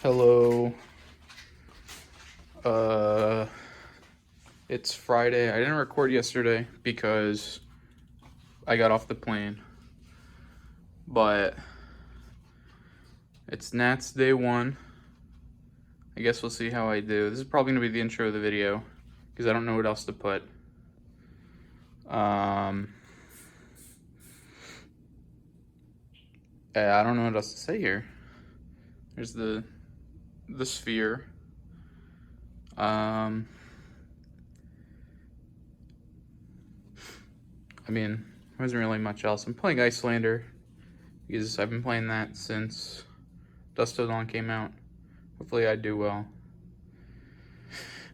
Hello. Uh, it's Friday. I didn't record yesterday because I got off the plane. But it's Nats day one. I guess we'll see how I do. This is probably gonna be the intro of the video because I don't know what else to put. I don't know what else to say here. There's the sphere. I mean, there wasn't really much else. I'm playing Iyslander because I've been playing that since Dust Till Dawn came out. Hopefully I do well.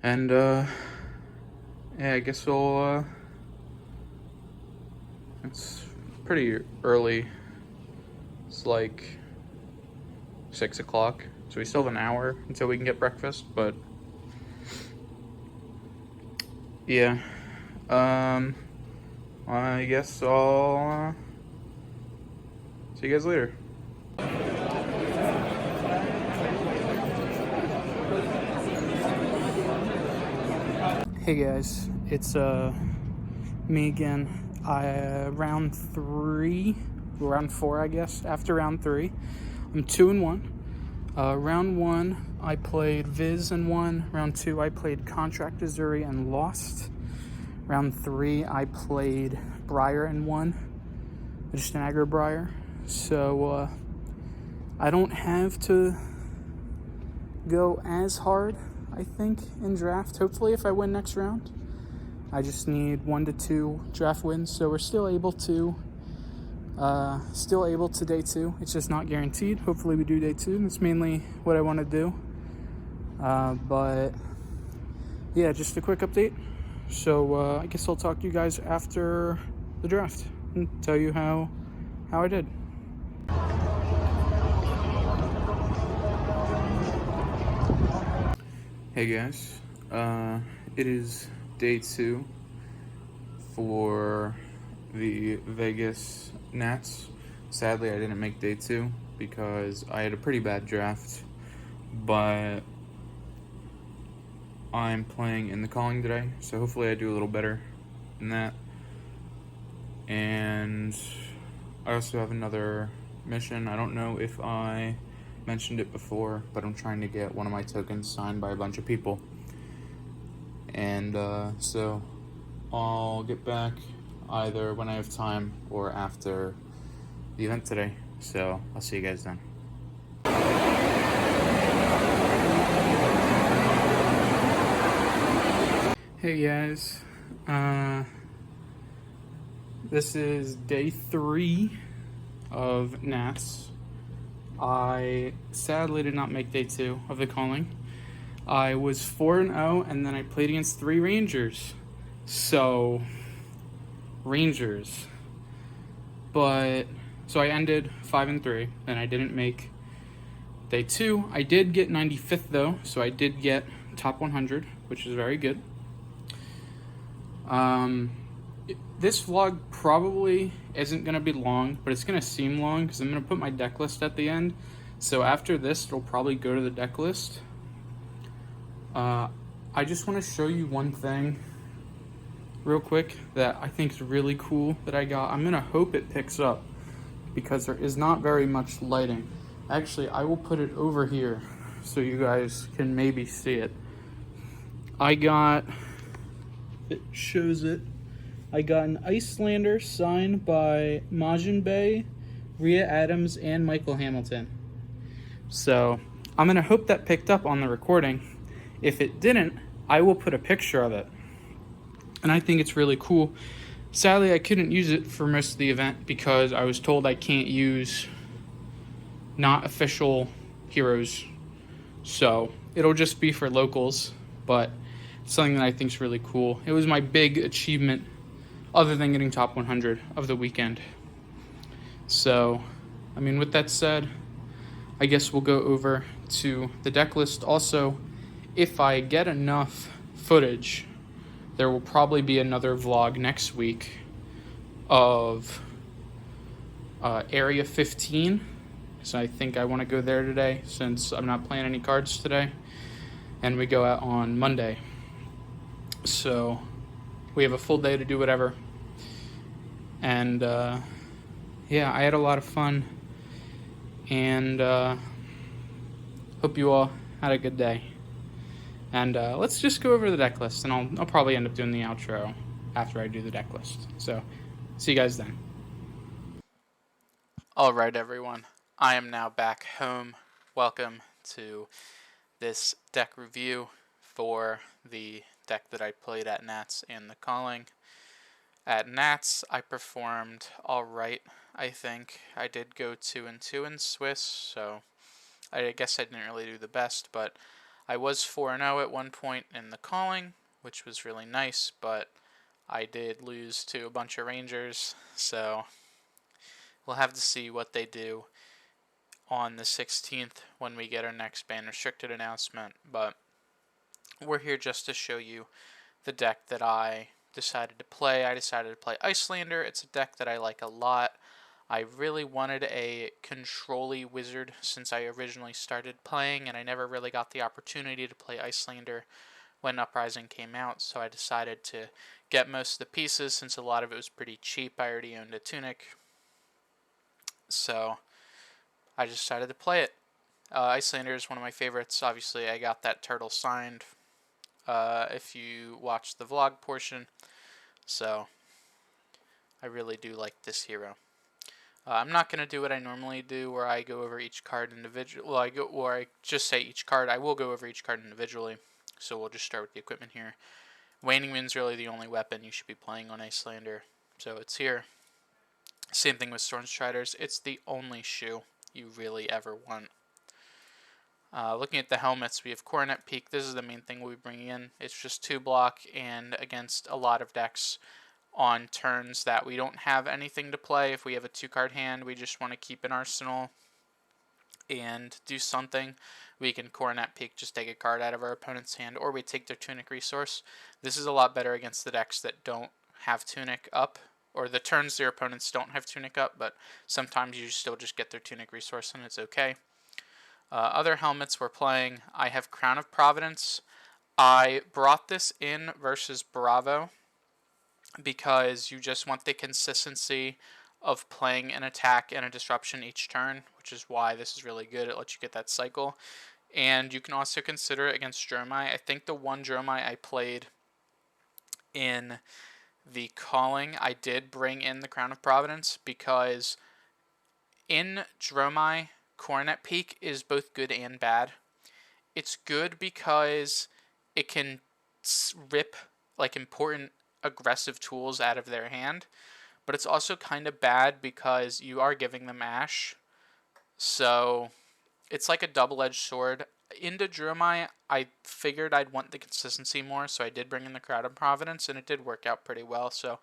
And, yeah, I guess we'll, it's pretty early. It's like 6 o'clock, so we still have an hour until we can get breakfast, but yeah, I guess I'll see you guys later. Hey guys, it's me again. Round 4, I guess. After round 3, I'm 2-1. Round 1, I played Viz and won. Round 2, I played Contract Missouri and lost. Round 3, I played Briar and won. Just an aggro Briar. So I don't have to go as hard, I think, in draft. Hopefully, if I win next round. I just need 1 to 2 draft wins, so we're still able to day 2. It's just not guaranteed. Hopefully we do day 2. That's mainly what I want to do. But yeah, just a quick update. So I guess I'll talk to you guys after the draft and tell you how I did. Hey guys, it is day 2 for the Vegas Nats. Sadly, I didn't make day 2 because I had a pretty bad draft, but I'm playing in the calling today, so hopefully I do a little better than that. And I also have another mission. I don't know if I mentioned it before, but I'm trying to get one of my tokens signed by a bunch of people. And so I'll get back either when I have time or after the event today. So I'll see you guys then. Hey guys, this is day 3 of Nats. I sadly did not make day 2 of the calling. I was 4-0, and then I played against 3 Rangers. So, Rangers. But, so I ended 5-3, and I didn't make day 2. I did get 95th, though, so I did get top 100, which is very good. This vlog probably isn't going to be long, but it's going to seem long because I'm going to put my deck list at the end. So after this, it'll probably go to the deck list. I just want to show you one thing real quick that I think is really cool that I got. I'm going to hope it picks up because there is not very much lighting. Actually, I will put it over here so you guys can maybe see it. It shows it. I got an Iyslander signed by Majin Bay, Rhea Adams, and Michael Hamilton. So I'm going to hope that picked up on the recording. If it didn't, I will put a picture of it. And I think it's really cool. Sadly, I couldn't use it for most of the event because I was told I can't use not official heroes. So it'll just be for locals, but it's something that I think is really cool. It was my big achievement other than getting top 100 of the weekend. So, I mean, with that said, I guess we'll go over to the deck list. Also, if I get enough footage, there will probably be another vlog next week of Area 15 So I think I want to go there today since I'm not playing any cards today. And we go out on Monday. So we have a full day to do whatever. And yeah, I had a lot of fun. And hope you all had a good day. And let's just go over the deck list. And I'll probably end up doing the outro after I do the deck list. So see you guys then. Alright, everyone. I am now back home. Welcome to this deck review for the deck that I played at Nats and the Calling. At Nats, I performed alright, I think. I did go 2-2 in Swiss, so I guess I didn't really do the best, but I was 4-0 at one point in the Calling, which was really nice, but I did lose to a bunch of Rangers, so we'll have to see what they do on the 16th when we get our next ban restricted announcement, but we're here just to show you the deck that I decided to play. I decided to play Iyslander. It's a deck that I like a lot. I really wanted a control-y wizard since I originally started playing, and I never really got the opportunity to play Iyslander when Uprising came out, so I decided to get most of the pieces since a lot of it was pretty cheap. I already owned a Tunic, so I just decided to play it. Iyslander is one of my favorites. Obviously, I got that turtle signed if you watch the vlog portion, so I really do like this hero. I'm not going to do what I normally do where I go over each card individually. Well, or I just say each card. I will go over each card individually, so we'll just start with the equipment here. Waning Moon's really the only weapon you should be playing on Iyslander, so it's here. Same thing with Stormstriders. It's the only shoe you really ever want. Looking at the helmets, we have Coronet Peak. This is the main thing we'll be bringing in. It's just 2 block, and against a lot of decks on turns that we don't have anything to play. If we have a 2-card hand, we just want to keep an arsenal and do something. We can Coronet Peak, just take a card out of our opponent's hand, or we take their Tunic resource. This is a lot better against the decks that don't have Tunic up, or the turns their opponents don't have Tunic up, but sometimes you still just get their Tunic resource and it's okay. Other helmets we're playing, I have Crown of Providence. I brought this in versus Bravo because you just want the consistency of playing an attack and a disruption each turn, which is why this is really good. It lets you get that cycle. And you can also consider it against Dromai. I think the one Dromai I played in the Calling, I did bring in the Crown of Providence because in Dromai, Coronet Peak is both good and bad. It's good because it can rip like important aggressive tools out of their hand, but it's also kind of bad because you are giving them Ash, so it's like a double-edged sword. Into Dromai, I figured I'd want the consistency more, so I did bring in the Crown of Providence, and it did work out pretty well, so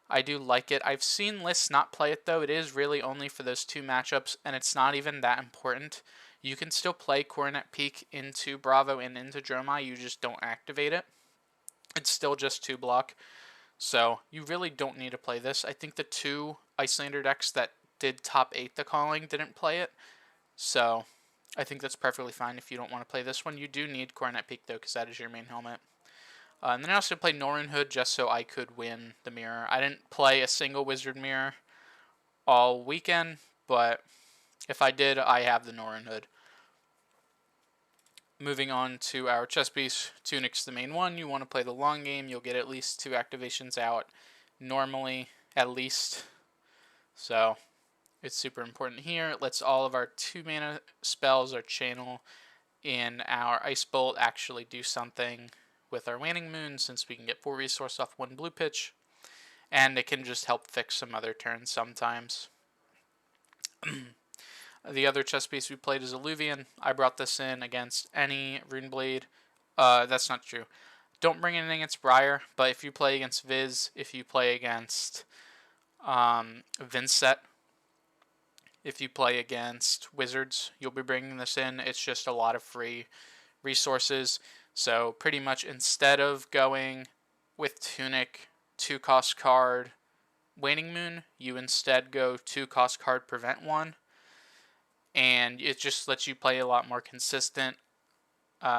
I do like it. I've seen lists not play it, though. It is really only for those 2 matchups, and it's not even that important. You can still play Coronet Peak into Bravo and into Dromai, you just don't activate it. It's still just 2 block, so you really don't need to play this. I think the 2 Iyslander decks that did top 8 the Calling didn't play it, so I think that's perfectly fine if you don't want to play this one. You do need Coronet Peak, though, because that is your main helmet. And then I also played Norrøn Hood just so I could win the mirror. I didn't play a single Wizard mirror all weekend, but if I did, I have the Norrøn Hood. Moving on to our chess piece, Tunic's the main one. You want to play the long game. You'll get at least 2 activations out normally, at least. So it's super important here. It lets all of our 2-mana spells, our channel, and our Ice Bolt actually do something with our Waning Moon, since we can get 4 resource off 1 blue pitch, and it can just help fix some other turns sometimes. The other chess piece we played is Alluvion. I brought this in against any Runeblade. That's not true. Don't bring it in against Briar, but if you play against Viz, if you play against Vincent, if you play against Wizards, you'll be bringing this in. It's just a lot of free resources. So pretty much instead of going with Tunic, 2-cost card, Waning Moon, you instead go 2-cost card, Prevent 1. and it just lets you play a lot more consistent.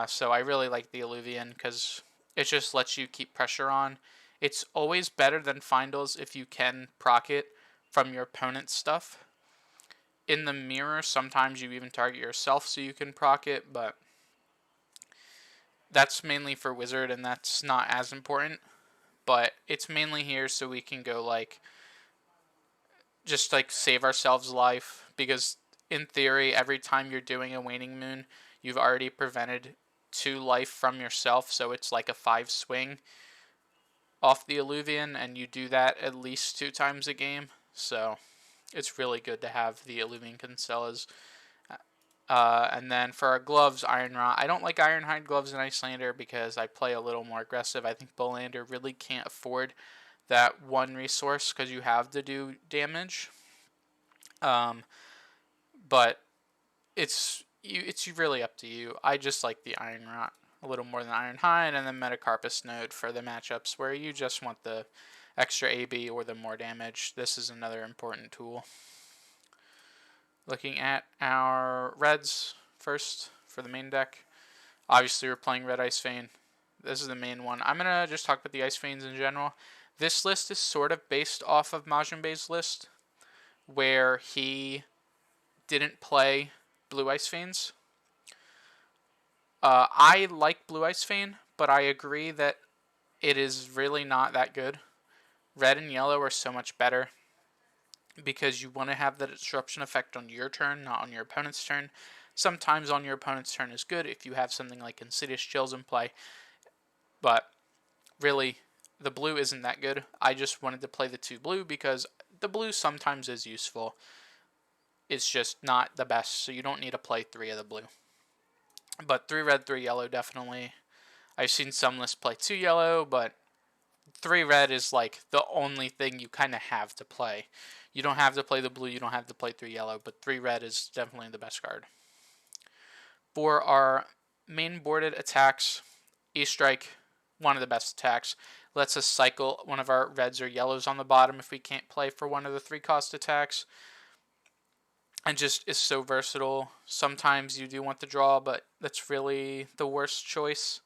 So I really like the Illuvian because it just lets you keep pressure on. It's always better than Findles if you can proc it from your opponent's stuff. In the mirror, sometimes you even target yourself so you can proc it, but that's mainly for Wizard and that's not as important. But it's mainly here so we can go like just like save ourselves life, because in theory every time you're doing a waning moon you've already prevented 2 life from yourself, so it's like a 5 swing off the Illuvian, and you do that at least 2 times a game, so it's really good to have the Illuvian Constellas. And then for our gloves, Iron Rot. I don't like Ironhide gloves in Iyslander because I play a little more aggressive. I think Bolander really can't afford that one resource because you have to do damage. But it's really up to you. I just like the Iron Rot a little more than Ironhide, and then Metacarpus Node for the matchups where you just want the extra AB or the more damage. This is another important tool. Looking at our reds first for the main deck. Obviously, we're playing Red Ice Vein. This is the main one. I'm going to just talk about the Ice Veins in general. This list is sort of based off of Majin Bey's list, where he didn't play Blue Ice Veins. I like Blue Ice Vein, but I agree that it is really not that good. Red and yellow are so much better because you want to have the disruption effect on your turn, not on your opponent's turn. Sometimes on your opponent's turn is good if you have something like Insidious Chills in play, but really, the blue isn't that good. I just wanted to play the 2 blue because the blue sometimes is useful. It's just not the best, so you don't need to play 3 of the blue. But 3 red, 3 yellow, definitely. I've seen some lists play 2 yellow, but 3 red is like the only thing you kind of have to play. You don't have to play the blue, you don't have to play 3 yellow, but 3 red is definitely the best card. For our main boarded attacks, E-Strike, one of the best attacks. Lets us cycle one of our reds or yellows on the bottom if we can't play for one of the 3 cost attacks. And just is so versatile. Sometimes you do want the draw, but that's really the worst choice.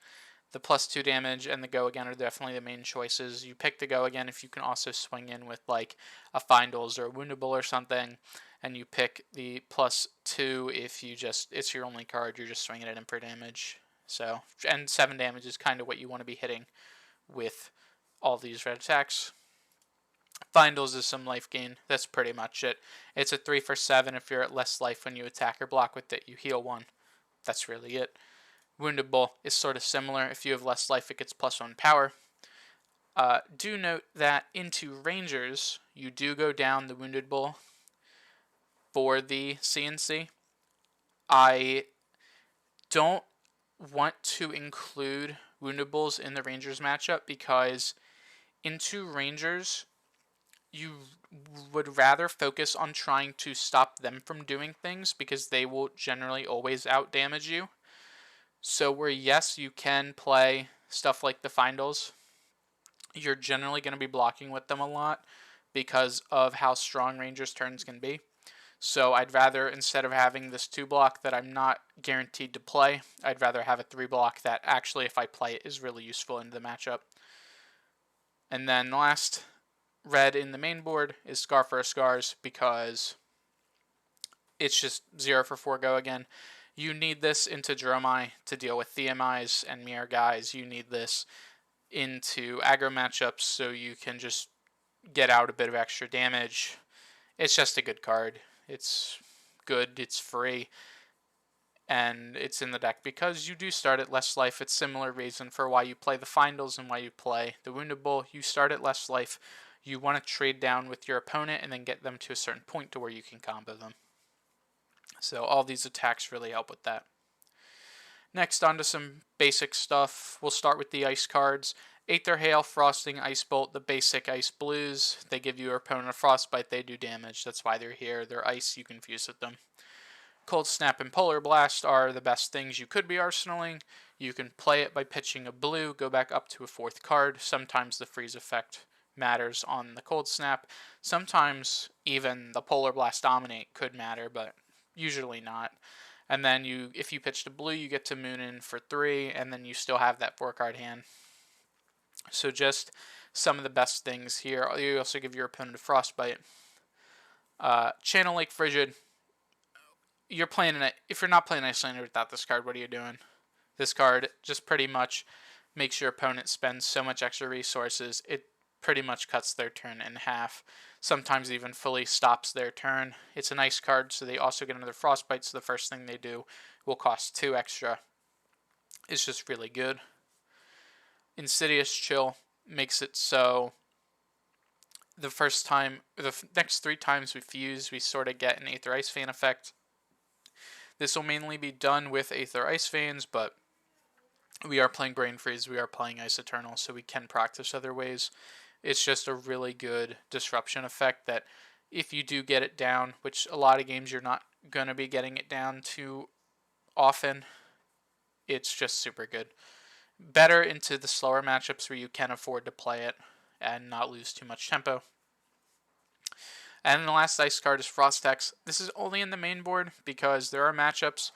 The +2 damage and the go again are definitely the main choices. You pick the go again if you can also swing in with like a Findles or a Woundable or something, and you pick the +2 if you just it's your only card, you're just swinging it in for damage. So, and 7 damage is kind of what you want to be hitting with all these red attacks. Findles is some life gain. That's pretty much it. It's a 3 for 7. If you're at less life when you attack or block with it, you heal 1. That's really it. Woundable is sort of similar. If you have less life, it gets +1 power. Do note that into Rangers, you do go down the Wounded Bull for the CNC. I don't want to include Wounded Bulls in the Rangers matchup because into Rangers, you would rather focus on trying to stop them from doing things because they will generally always out damage you. So where yes, you can play stuff like the Findles, you're generally going to be blocking with them a lot because of how strong Rangers turns can be. So I'd rather, instead of having this 2 block that I'm not guaranteed to play, I'd rather have a 3 block that actually, if I play it, is really useful in the matchup. And then the last red in the main board is Scar for Scars because it's just 0 for 4 go again. You need this into Dromai to deal with TMIs and Mirror guys. You need this into aggro matchups so you can just get out a bit of extra damage. It's just a good card. It's good, it's free, and it's in the deck because you do start at less life. It's similar reason for why you play the Findles and why you play the Wounded Bull. You start at less life. You want to trade down with your opponent and then get them to a certain point to where you can combo them. So all these attacks really help with that. Next, on to some basic stuff. We'll start with the ice cards. Aether Hail, Frosting, Ice Bolt, the basic ice blues. They give your opponent a frostbite, they do damage. That's why they're here. They're ice, you can fuse with them. Cold Snap and Polar Blast are the best things you could be arsenaling. You can play it by pitching a blue, go back up to a 4th card. Sometimes the freeze effect matters on the Cold Snap. Sometimes even the Polar Blast Dominate could matter, but usually not. And then if you pitch to blue, you get to moon in for 3, and then you still have that 4-card hand. So just some of the best things here. You also give your opponent a Frostbite. Channel Lake Frigid. You're playing it. If you're not playing Iyslander without this card, what are you doing? This card just pretty much makes your opponent spend so much extra resources. It pretty much cuts their turn in half. Sometimes even fully stops their turn. It's a nice card, so they also get another Frostbite, so the first thing they do will cost 2 extra. It's just really good. Insidious Chill makes it so the next 3 times we fuse, we sort of get an Aether Ice Fan effect. This will mainly be done with Aether Ice Fans, but we are playing Brain Freeze, we are playing Ice Eternal, so we can practice other ways. It's just a really good disruption effect that if you do get it down, which a lot of games you're not going to be getting it down too often, it's just super good. Better into the slower matchups where you can afford to play it and not lose too much tempo. And the last ice card is Frostex. This is only in the main board because there are matchups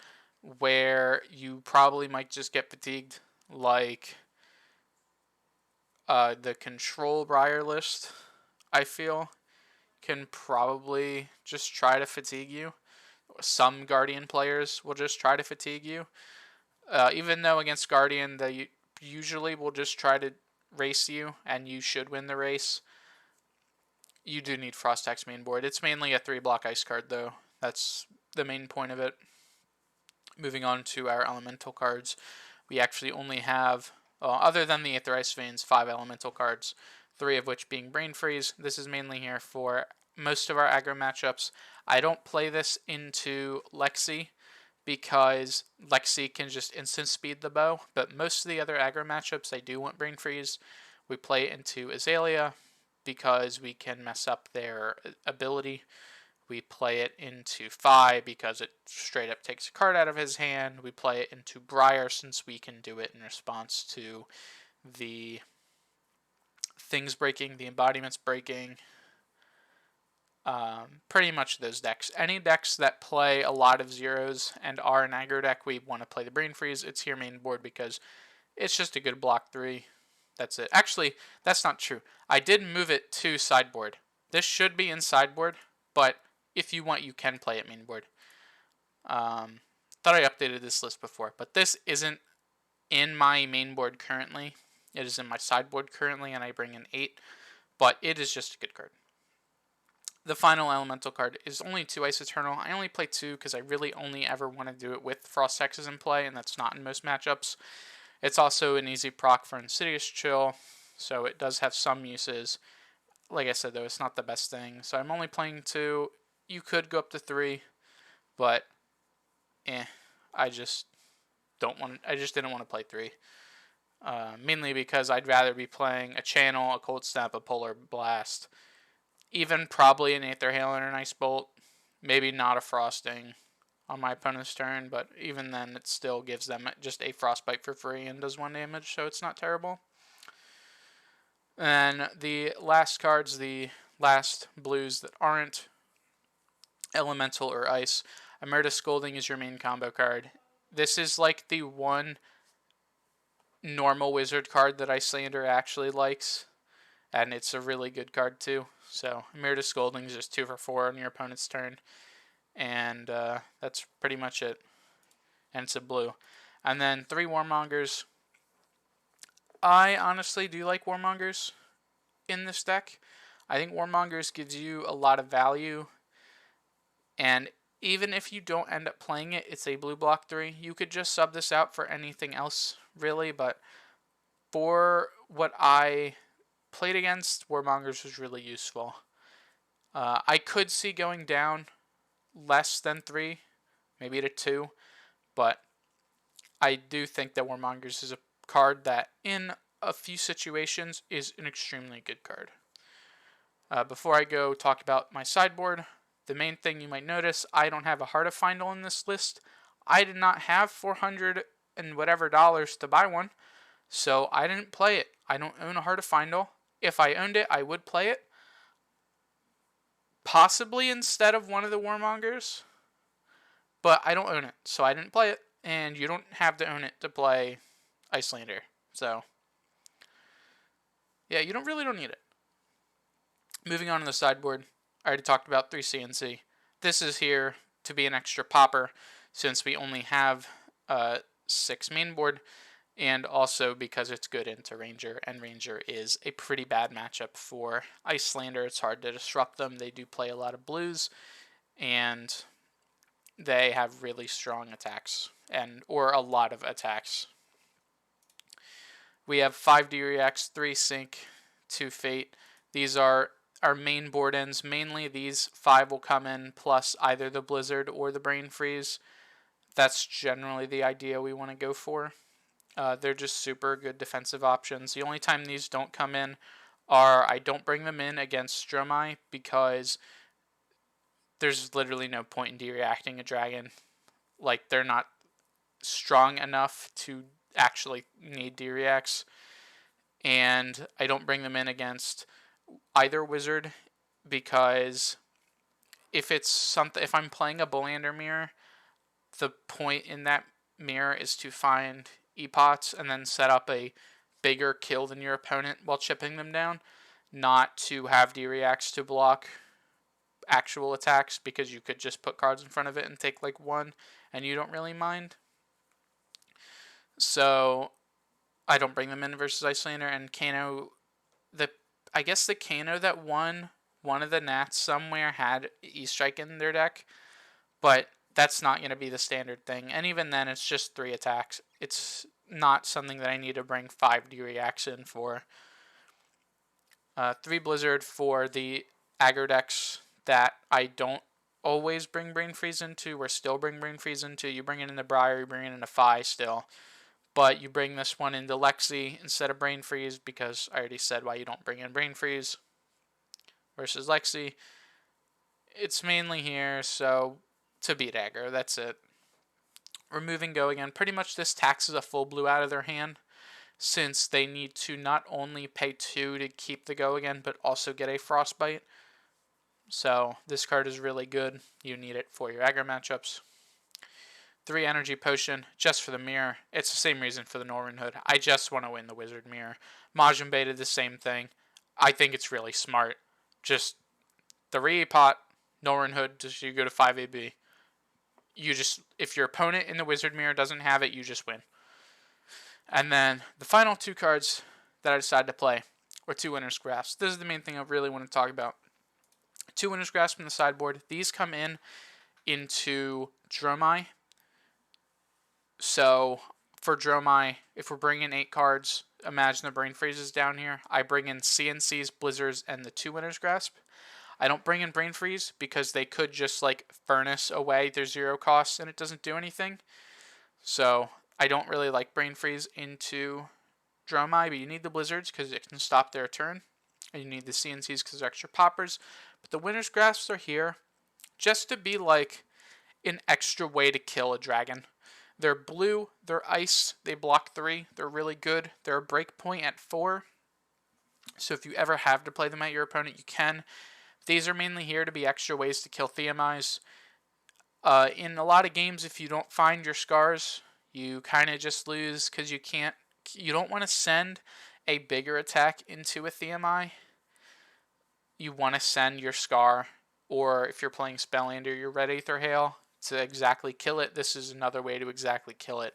where you probably might just get fatigued, like the Control Briar list, I feel, can probably just try to fatigue you. Some Guardian players will just try to fatigue you. Even though against Guardian, they usually will just try to race you, and you should win the race. You do need Frostex main board. It's mainly a 3-block ice card, though. That's the main point of it. Moving on to our elemental cards, we actually only have, other than the Aether Ice Veins, 5 elemental cards, 3 of which being Brain Freeze. This is mainly here for most of our aggro matchups. I don't play this into Lexi because Lexi can just instant speed the bow, but most of the other aggro matchups I do want Brain Freeze. We play it into Azalea because we can mess up their ability. We play it into Phi because it straight up takes a card out of his hand. We play it into Briar since we can do it in response to the things breaking, the embodiments breaking. Pretty much those decks. Any decks that play a lot of zeros and are an aggro deck, we want to play the Brain Freeze. It's here main board because it's just a good block 3. That's it. Actually, that's not true. I did move it to sideboard. This should be in sideboard, but if you want, you can play it main board. Thought I updated this list before, but this isn't in my main board currently. It is in my sideboard currently, and I bring in 8, but it is just a good card. The final elemental card is only 2 Ice Eternal. I only play 2 because I really only ever want to do it with Frost Hexes in play, and that's not in most matchups. It's also an easy proc for Insidious Chill, so it does have some uses. Like I said, though, it's not the best thing. So I'm only playing 2. You could go up to 3, but I just didn't want to play 3. Mainly because I'd rather be playing a Channel, a Cold Snap, a Polar Blast, even probably an Aether Hail and an Ice Bolt. Maybe not a Frosting on my opponent's turn, but even then it still gives them just a Frostbite for free and does 1 damage, so it's not terrible. And the last cards, the last blues that aren't elemental or ice. Emerta Scolding is your main combo card. This is like the one normal wizard card that Iyslander actually likes, and it's a really good card too. So Emerta Scolding is just 2 for 4 on your opponent's turn. And that's pretty much it. And it's a blue. And then 3 Warmongers. I honestly do like Warmongers in this deck. I think Warmongers gives you a lot of value. And even if you don't end up playing it, it's a blue block 3. You could just sub this out for anything else, really. But for what I played against, Warmongers was really useful. I could see going down less than 3, maybe to 2, but I do think that Warmongers is a card that in a few situations is an extremely good card. Before I go talk about my sideboard, the main thing you might notice, I don't have a Heart of Findle in this list. I did not have $400 and whatever to buy one, so I didn't play it. I don't own a Heart of Findle. If I owned it, I would play it. Possibly instead of one of the Warmongers. but I don't own it, so I didn't play it, and you don't have to own it to play Iyslander. So, yeah, you don't need it. Moving on to the sideboard, I already talked about 3 CNC. This is here to be an extra popper since we only have 6 main board, and also because it's good into Ranger, and Ranger is a pretty bad matchup for Iyslander. It's hard to disrupt them. They do play a lot of blues, and they have really strong attacks, or a lot of attacks. We have 5 D-Reacts, 3 Sync, 2 Fate. These are our main board ends. Mainly these 5 will come in plus either the Blizzard or the Brain Freeze. That's generally the idea we want to go for. They're just super good defensive options. The only time these don't come in are I don't bring them in against Stromai because there's literally no point in de-reacting a dragon. Like, they're not strong enough to actually need de-reacts. And I don't bring them in against either wizard because if I'm playing a Bullander mirror, the point in that mirror is to find epots and then set up a bigger kill than your opponent while chipping them down, not to have D-Reacts to block actual attacks, because you could just put cards in front of it and take like 1 and you don't really mind. So I don't bring them in versus Iyslander. And Kano, I guess the Kano that won one of the Nats somewhere had E-Strike in their deck, but that's not going to be the standard thing. And even then, it's just 3 attacks. It's not something that I need to bring 5 D-Reacts in for. 3 Blizzard for the aggro decks that I don't always bring Brain Freeze into, or still bring Brain Freeze into. You bring it into Briar, you bring it into Fi still. But you bring this one into Lexi instead of Brain Freeze, because I already said why you don't bring in Brain Freeze versus Lexi. It's mainly here so to beat aggro, that's it. Removing Go again. Pretty much this taxes a full blue out of their hand, since they need to not only pay 2 to keep the Go again, but also get a Frostbite. So this card is really good. You need it for your aggro matchups. 3 Energy Potion, just for the mirror. It's the same reason for the Northern Hood. I just want to win the Wizard mirror. Majin Bey did the same thing. I think it's really smart. Just 3 pot, Northern Hood, just you go to 5 AB. If your opponent in the Wizard mirror doesn't have it, you just win. And then the final 2 cards that I decided to play were 2 Winner's Grasps. This is the main thing I really want to talk about. 2 Winner's Grasps from the sideboard. These come into Dromai. So for Dromai, if we're bringing 8 cards, imagine the Brain Freezes down here. I bring in CNCs, Blizzards, and the 2 Winner's Grasp. I don't bring in Brain Freeze because they could just like furnace away their 0 costs and it doesn't do anything. So I don't really like Brain Freeze into Dromai, but you need the Blizzards because it can stop their turn. And you need the CNCs because they're extra poppers. But the Winner's Grasps are here just to be like an extra way to kill a dragon. They're blue, they're ice, they block 3, they're really good. They're a breakpoint at 4. So if you ever have to play them at your opponent, you can. These are mainly here to be extra ways to kill Theomais. In a lot of games, if you don't find your scars, you kind of just lose because you don't want to send a bigger attack into a Theomai. You want to send your scar, or if you're playing Spelllander, your Red Aether Hail to exactly kill it. This is another way to exactly kill it.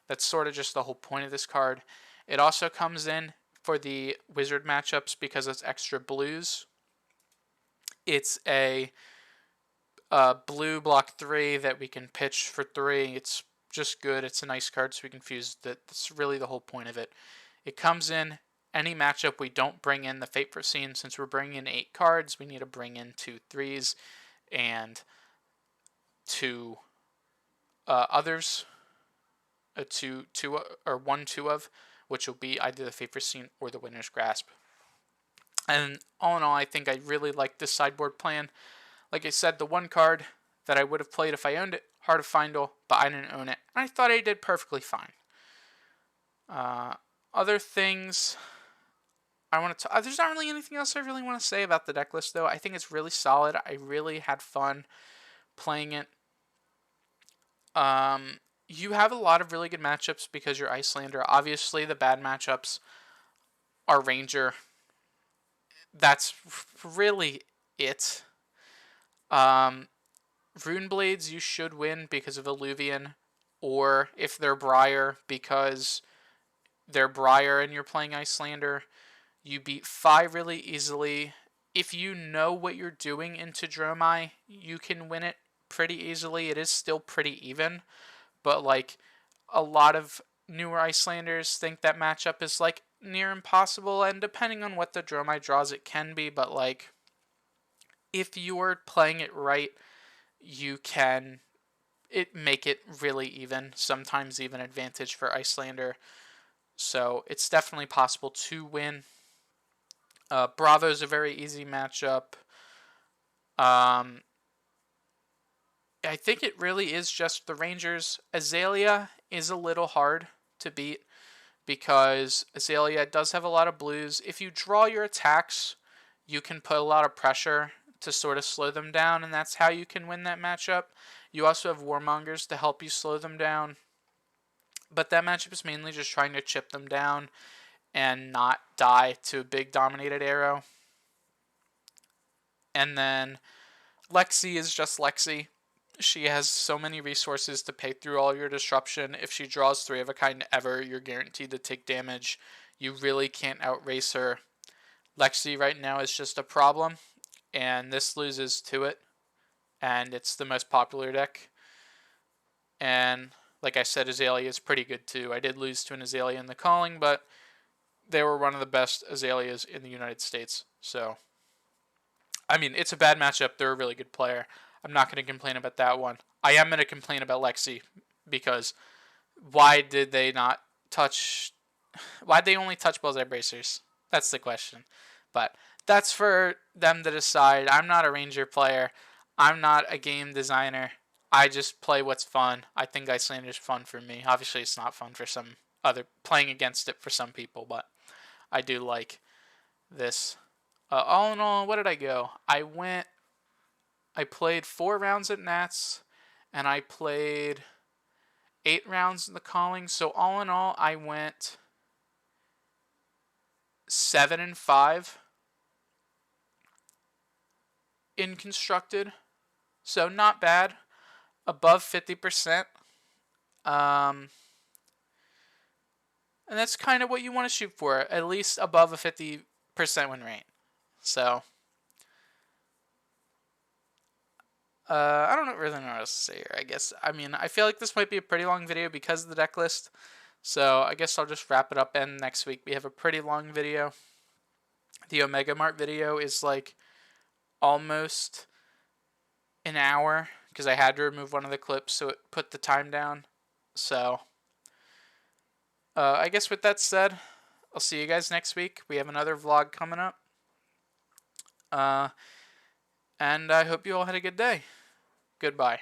That's sort of just the whole point of this card. It also comes in for the Wizard matchups because it's extra blues. It's a blue block 3 that we can pitch for 3. It's just good. It's a nice card, so we can fuse that. That's really the whole point of it. It comes in any matchup we don't bring in the Fate Foreseen. Since we're bringing in 8 cards, we need to bring in 2 3s and 2 others, 2 or 1 2 of, which will be either the Fate Foreseen or the Winner's Grasp. And all in all, I think I really like this sideboard plan. Like I said, the one card that I would have played if I owned it, Heart of Findle, but I didn't own it. And I thought I did perfectly fine. Other things I want to there's not really anything else I really want to say about the deck list, though. I think it's really solid. I really had fun playing it. You have a lot of really good matchups because you're Iyslander. Obviously, the bad matchups are Ranger. That's really it. Um, Rune Blades you should win because of Illuvian, or if they're Briar because they're Briar and you're playing Iyslander. You beat Fi really easily. If you know what you're doing into Dromai, you can win it pretty easily. It is still pretty even, but like a lot of newer Icelanders think that matchup is like near impossible, and depending on what the Dromai draws, it can be, but like if you're playing it right, you can make it really even, sometimes even advantage for Iyslander. So it's definitely possible to win. Bravo's a very easy matchup. Um, I think it really is just the Rangers. Azalea is a little hard to beat because Azalea does have a lot of blues. If you draw your attacks, you can put a lot of pressure to sort of slow them down, and that's how you can win that matchup. You also have Warmongers to help you slow them down. But that matchup is mainly just trying to chip them down and not die to a big dominated arrow. And then Lexi is just Lexi. She has so many resources to pay through all your disruption. If she draws 3 of a kind ever, you're guaranteed to take damage. You really can't outrace her. Lexi right now is just a problem, and this loses to it. And it's the most popular deck. And like I said, Azalea is pretty good too. I did lose to an Azalea in the calling, but they were one of the best Azaleas in the United States. So, I mean, it's a bad matchup. They're a really good player. I'm not going to complain about that one. I am going to complain about Lexi because why did they not touch? Why'd they only touch Bullseye Bracers? That's the question. But that's for them to decide. I'm not a Ranger player. I'm not a game designer. I just play what's fun. I think Icelander's fun for me. Obviously, it's not fun for some other playing against it for some people, but I do like this. All in all, what did I go? I played 4 rounds at Nats, and I played 8 rounds in the calling. So all in all, I went 7-5 in constructed. So not bad, above 50%. Um, and that's kind of what you want to shoot for, at least above a 50% win rate. So, I don't really know what else to say here, I guess. I mean, I feel like this might be a pretty long video because of the deck list. So, I guess I'll just wrap it up, and next week we have a pretty long video. The Omega Mart video is like almost an hour because I had to remove one of the clips so it put the time down. So, I guess with that said, I'll see you guys next week. We have another vlog coming up. And I hope you all had a good day. Goodbye.